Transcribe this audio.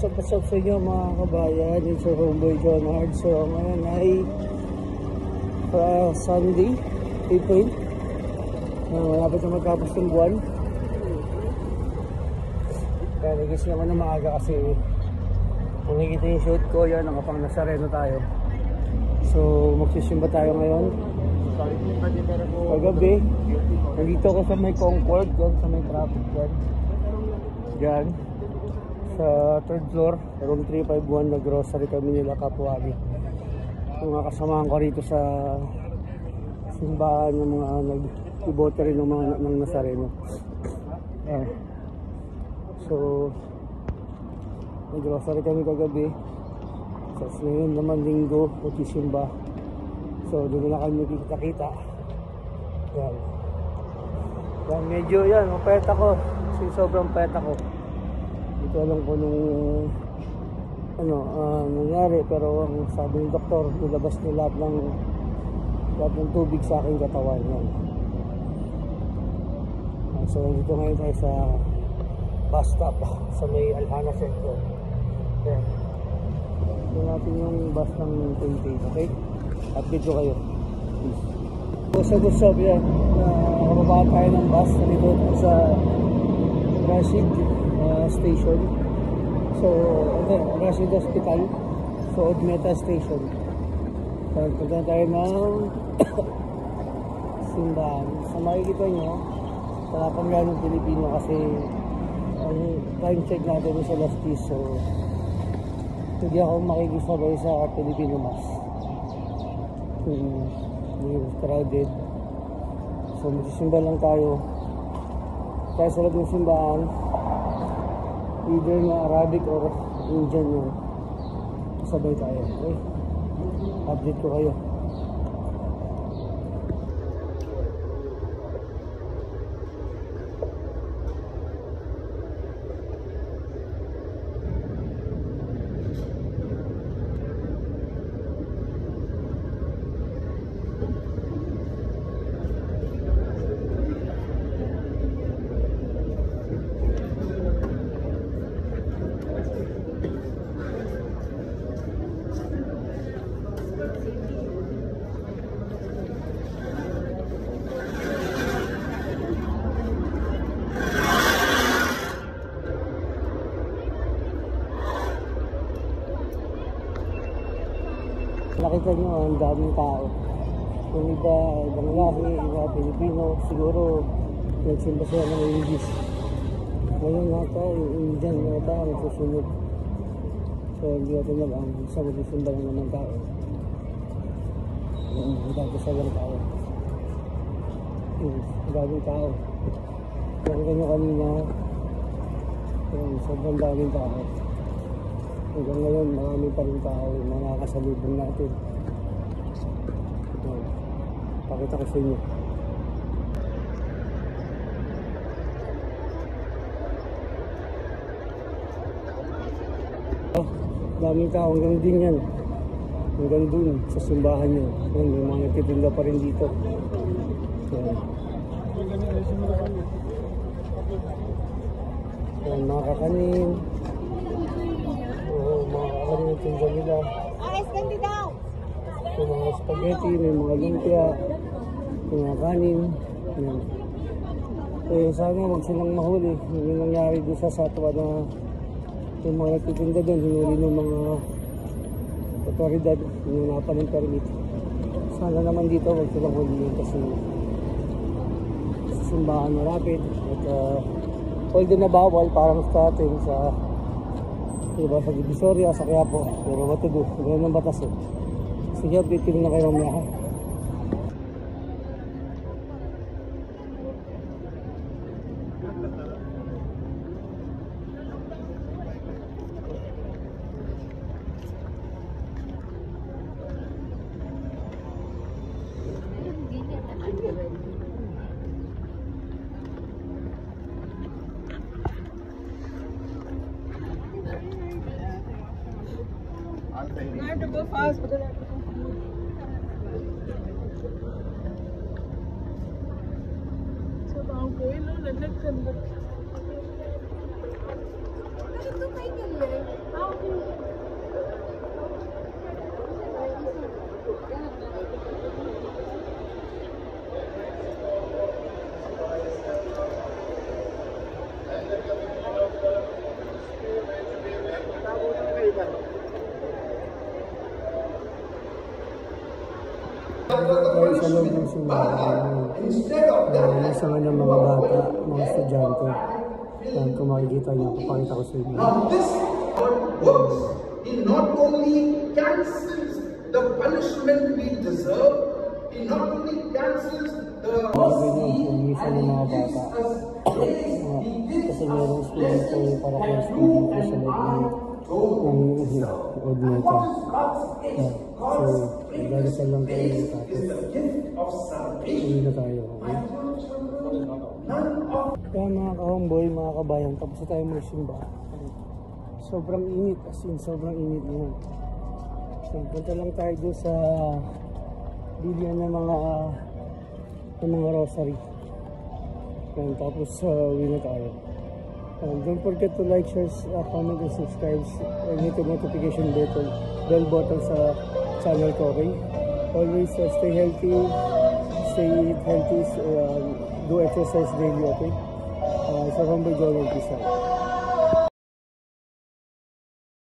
What's up sa inyo mga kabayan? It's your homeboy John Hard. So ngayon ay Sunday, April. Malapit na magtapos ng buwan. Kaya nagising naman na maaga kasi kung nakikita yung shoot ko, yan, nakapang Nazareno tayo. So magsisimba tayo ngayon. Kagabi, nandito ako sa may Concord, dyan, sa may traffic dyan. Dyan. Sa 3rd floor, room 351, nag-grocery kami nila Kapwagi. Yung mga kasamahan ko rito sa simbahan ng mga nag-ibote rin ng Nazareno. So, nag-grocery kami kagabi. So, ngayon naman linggo, magsisimba. So, doon na kami nakikita-kita. Yan. Yan, medyo yan, mapayat ako. Kasi sobrang payat ako. Hindi ko alam kung nangyari, pero ang sabi ng doktor, nilabas niya lahat ng tubig sa aking katawan. Yan. So, dito ngayon tayo sa bus stop sa may Alhana Centro. Yan. Ito natin yung bus ng 28, okay? Update ko kayo. Please. What's up yan? Nakababa tayo ng bus nandito sa Rashid Station. So, Rashid Hospital. So, Odmeta Station. So, punta tayo ng simbahan. So, makikita nyo, panapangyari ng Pilipino kasi ang time check natin sa Lastis. So, hindi ako makikisabay sa Filipino Mass. Crowded. So magsisimba lang tayo. Tayo sa loob ng simbahan, either na Arabic or Indian yung sabay tayo. Okay? Update ko kayo. Nakita nyo, ang daming tao. Yung ibang lahi, iba Pilipino, siguro nagsimba sila ng English. Ngayon nata, yung Indian nata ang susunod. So hindi natin alam, sa magsisimba lang naman tao. Ang daming tao. Ang daming tao. Nakita nyo kanina, sobrang daming tao. Hanggang ngayon, marami pa rin tao yung mga nakasalubong natin. Pakita ko sa inyo. Daming tao hanggang din yan. Hanggang dun sa simbahan yan. May mga nagtitinda pa rin dito. Yan, mga kakanin. Mga kakanin tinda nila. May mga spaghetti, may mga lumpia, may mga kanin. Sana huwag silang mahuli. Yung nangyari doon sa Satwa na yung mga nagtitinda doon, hinuli ng mga otoridad, hinunapan ng permit. Sana naman dito huwag silang huliin kasi sa simbahan malapit. At although na bawal parang sa atin sa sa Divisoria, sa Quiapo, pero what to do? Ganyan ang batas eh. Sige, update ko na kayo mamaya ha. I have to go fast, but then I have to go. So now go in and let's send it. Dahil sa loob ng simbahan, isa nga ng mga bata, mga estudyante. Kung makikita niyo, papakita ko sa inyo. Now this works. He not only cancels the punishment we deserve, he not only cancels the Kung isa ng mga bata. Kasi merong spirito para kung spirito sa loob ng loob nito. So, magdadasal lang tayo tapos uwi na tayo. Kaya mga ka-homeboy, mga kabayan, tapos na tayo magsimba. Sobrang init, as in sobrang init ngayon. So, punta lang tayo doon sa bilihan ng mga rosary. And tapos uwi na tayo. Don't forget to like, share, comment, and subscribe. And hit the notification bell button sa channel ko, okay? Always stay healthy, do exercise daily, okay? So, humble journal, peace out.